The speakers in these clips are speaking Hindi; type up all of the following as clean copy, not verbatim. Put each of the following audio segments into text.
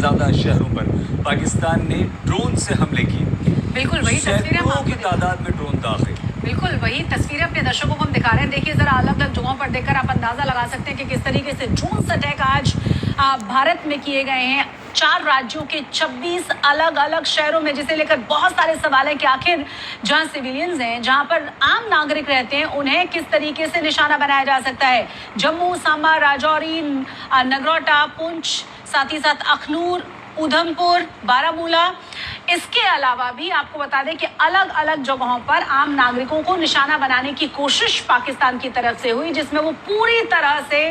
ज्यादा शहरों पर पाकिस्तान ने ड्रोन से हमले किए। बिल्कुल वही तस्वीरें हम सैकड़ों आपको की तादाद में ड्रोन दाखिल। बिल्कुल वही तस्वीरें अपने दर्शकों को हम दिखा रहे हैं। देखिए जरा अलग अलग जगहों पर देखकर आप अंदाजा लगा सकते हैं कि किस तरीके से ड्रोन अटैक आज भारत में किए गए हैं। 4 राज्यों के 26 अलग अलग शहरों में, जिसे लेकर बहुत सारे सवाल हैं कि आखिर जहां सिविलियंस हैं, जहां पर आम नागरिक रहते हैं, उन्हें किस तरीके से निशाना बनाया जा सकता है। जम्मू, सांबा, राजौरी, नगरोटा, पुंछ, साथ ही साथ अखनूर, उधमपुर, बारामूला। इसके अलावा भी आपको बता दें कि अलग अलग जगहों पर आम नागरिकों को निशाना बनाने की कोशिश पाकिस्तान की तरफ से हुई, जिसमें वो पूरी तरह से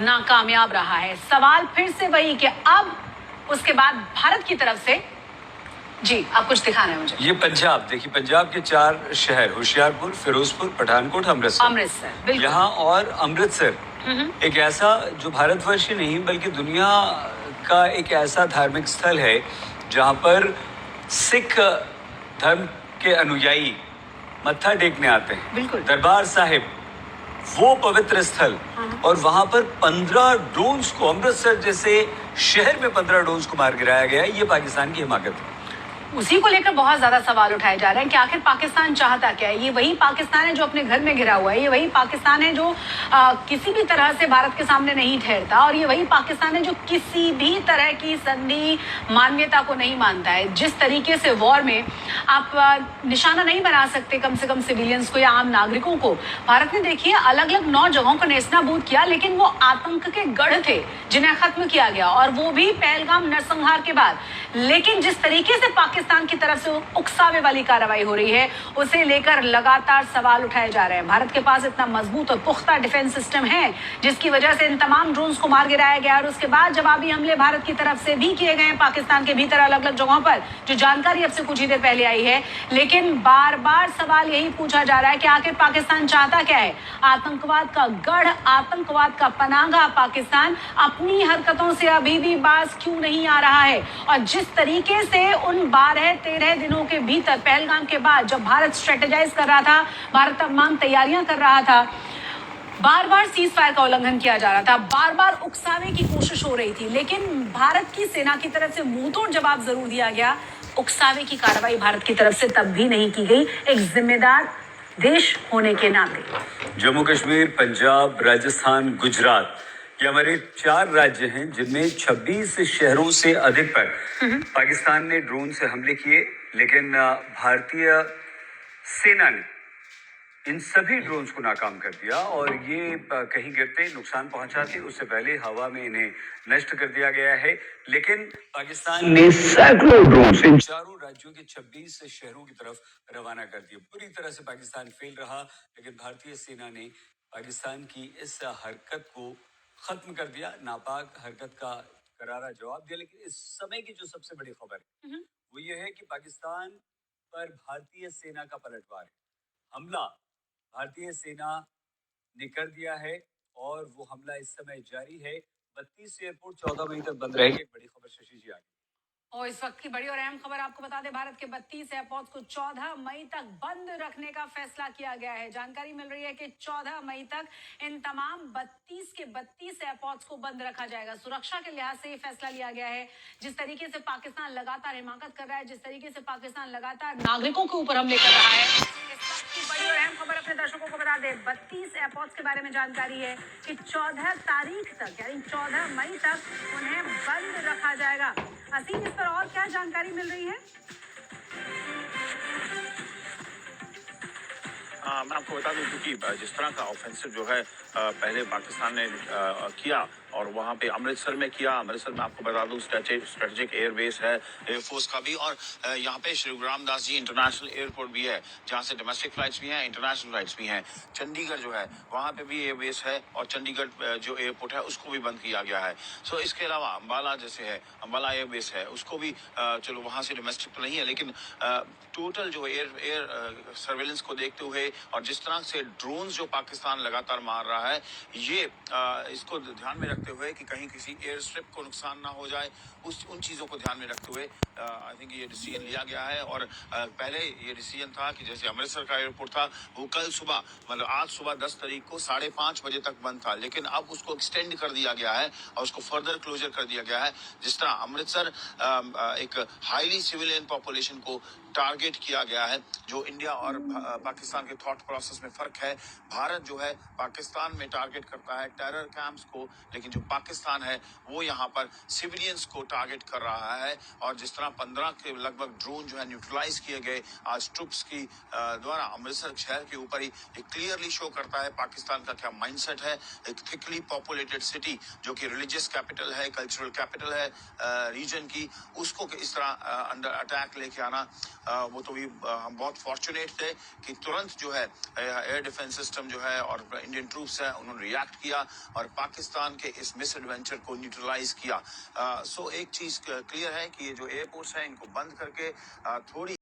नाकामयाब रहा है। सवाल फिर से वही कि अब उसके बाद भारत की तरफ से जी आप कुछ दिखाना है मुझे। ये पंजाब देखिए, पंजाब के 4 शहर होशियारपुर, फिरोजपुर, पठानकोट, अमृतसर। यहाँ और अमृतसर एक ऐसा जो भारतवर्ष ही नहीं बल्कि दुनिया का एक ऐसा धार्मिक स्थल है जहाँ पर सिख धर्म के अनुयायी मत्था टेकने आते हैं। बिल्कुल। दरबार साहिब वो पवित्र स्थल, और वहां पर 15 ड्रोन्स को, अमृतसर जैसे शहर में 15 ड्रोन्स को मार गिराया गया है। ये पाकिस्तान की हिमाकत है। उसी को लेकर बहुत ज्यादा सवाल उठाए जा रहे हैं कि आखिर पाकिस्तान चाहता क्या है। ये वही पाकिस्तान है जो अपने घर में घिरा हुआ है, ये वही पाकिस्तान है जो किसी भी तरह से भारत के सामने नहीं ठहरता, और ये वही पाकिस्तान है जो किसी भी तरह की संधि मानवीयता को नहीं मानता है। जिस तरीके से वॉर में आप निशाना नहीं बना सकते कम से कम सिविलियंस को या आम नागरिकों को, भारत ने देखिए अलग अलग 9 जगहों को नेस्तनाबूद किया, लेकिन वो आतंक के गढ़ थे जिन्हें खत्म किया गया, और वो भी पहलगाम नरसंहार के बाद। लेकिन जिस तरीके से पाकिस्तान की तरफ से उकसावे वाली कार्रवाई हो रही है, उसे लेकर लगातार सवाल उठाए जा रहे हैं। भारत के पास इतना मजबूत और पुख्ता डिफेंस सिस्टम है जिसकी वजह से इन तमाम ड्रोन्स को मार गिराया गया, और उसके बाद जवाबी हमले भारत की तरफ से भी किए गए पाकिस्तान के भीतर अलग अलग जगहों पर, जो जानकारी अब से कुछ ही देर पहले आई है। लेकिन बार बार सवाल यही पूछा जा रहा है कि आखिर पाकिस्तान चाहता क्या है। आतंकवाद का गढ़, आतंकवाद का पनागा पाकिस्तान अपनी हरकतों से अभी भी बाज क्यों नहीं आ रहा है। और जिस तरीके से उन 12-13 दिनों के भीतर पहलगाम के बाद जब भारत स्ट्रेटेजाइज कर रहा था, भारत तमाम तैयारियां कर रहा था, बार बार सीज फायर का उल्लंघन किया जा रहा था, बार बार उकसावे की कोशिश हो रही थी, लेकिन भारत की सेना की तरफ से मुंहतोड़ जवाब जरूर दिया गया। उकसावे की कार्रवाई भारत की तरफ से तब भी नहीं की गई, एक जिम्मेदार देश होने के नाते। जम्मू कश्मीर, पंजाब, राजस्थान, गुजरात, ये हमारे 4 राज्य हैं जिनमें 26 शहरों से अधिक पर पाकिस्तान ने ड्रोन से हमले किए, लेकिन भारतीय सेना ने इन सभी ड्रोन्स को नाकाम कर दिया, और ये कहीं गिरते नुकसान पहुंचाते उससे पहले हवा में इन्हें नष्ट कर दिया गया है। लेकिन पाकिस्तान ने सैकड़ों ड्रोन्स इन 4 राज्यों के 26 शहरों की तरफ रवाना कर दिए। पूरी तरह से पाकिस्तान फेल रहा, लेकिन भारतीय सेना ने पाकिस्तान की इस हरकत को खत्म कर दिया, नापाक हरकत का करारा जवाब दिया। लेकिन इस समय की जो सबसे बड़ी खबर है वो ये है कि पाकिस्तान पर भारतीय सेना का पलटवार है। हमला भारतीय सेना ने कर दिया है, और वो हमला इस समय जारी है। 32 एयरपोर्ट 14 मई तक बंद रहेंगे। एक बड़ी खबर शशि जी आगे। और इस वक्त की बड़ी और अहम खबर आपको बता दें, भारत के 32 एयरपोर्ट्स को 14 मई तक बंद रखने का फैसला किया गया है। जानकारी मिल रही है कि 14 मई तक इन तमाम 32 के 32 एयरपोर्ट्स को बंद रखा जाएगा। सुरक्षा के लिहाज से ये फैसला लिया गया है। जिस तरीके से पाकिस्तान लगातार हिमाकत कर रहा है, जिस तरीके से पाकिस्तान लगातार नागरिकों के ऊपर हमले कर रहा है, इस वक्त की बड़ी और अहम खबर अपने दर्शकों को बता दें। 32 एयरपोर्ट्स के बारे में जानकारी है कि 14 तारीख तक यानी 14 मई तक उन्हें बंद रखा जाएगा। असीम, इस पर और क्या जानकारी मिल रही है? मैं आपको बता दूं, क्योंकि जिस तरह का ऑफेंसिव जो है पहले पाकिस्तान ने किया, और वहाँ पे अमृतसर में किया। अमृतसर में आपको बता दूं स्ट्रेटेजिक एयरबेस है एयरफोर्स का भी, और यहाँ पे श्री रामदास जी इंटरनेशनल एयरपोर्ट भी है जहाँ से डोमेस्टिक फ्लाइट्स भी हैं, इंटरनेशनल फ्लाइट्स भी हैं। चंडीगढ़ जो है वहाँ पे भी एयरबेस है, और चंडीगढ़ जो एयरपोर्ट है उसको भी बंद किया गया है। सो इसके अलावा अम्बाला जैसे है, अम्बाला एयरबेस है, उसको भी चलो वहाँ से डोमेस्टिक तो नहीं है, लेकिन टोटल जो एयर सर्वेलेंस को देखते हुए और जिस तरह से ड्रोन्स जो पाकिस्तान लगातार मार रहा है। ये इसको ध्यान में रखते हुए कि कहीं किसी एयर स्ट्रिप को नुकसान ना हो जाए, उन चीज़ों को ध्यान में रखते हुए आई थिंक ये डिसीजन लिया गया है। और पहले ये डिसीजन था कि जैसे अमृतसर का एयरपोर्ट था वो कल सुबह मतलब आज सुबह 10 तारीख को 5:30 बजे तक बंद था, लेकिन अब उसको एक्सटेंड कर दिया गया है और उसको फर्दर क्लोजर कर दिया गया है। जिस तरह अमृतसर एक हाईली सिविलियन पॉपुलेशन को टारगेट किया गया है, जो इंडिया और पाकिस्तान के थॉट प्रोसेस में फर्क है। भारत जो है पाकिस्तान में टारगेट करता है टेरर कैंप्स को, लेकिन जो पाकिस्तान है वो यहाँ पर सिविलियंस को टारगेट कर रहा है। और जिस तरह 15 के लगभग ड्रोन जो है न्यूट्रलाइज किए गए आज ट्रुप्स की द्वारा अमृतसर शहर के ऊपर ही, एक क्लियरली शो करता है पाकिस्तान का क्या माइंडसेट है। एक थिकली पॉपुलेटेड सिटी जो कि रिलीजियस कैपिटल है, कल्चरल कैपिटल है रीजन की, उसको इस तरह अंडर अटैक लेके आना, वो तो भी हम बहुत फॉर्चुनेट थे कि तुरंत जो है एयर डिफेंस सिस्टम जो है और इंडियन ट्रूप्स है उन्होंने रिएक्ट किया और पाकिस्तान के इस मिस एडवेंचर को न्यूट्रलाइज किया। सो एक चीज क्लियर है कि ये जो एयरपोर्ट्स हैं इनको बंद करके थोड़ी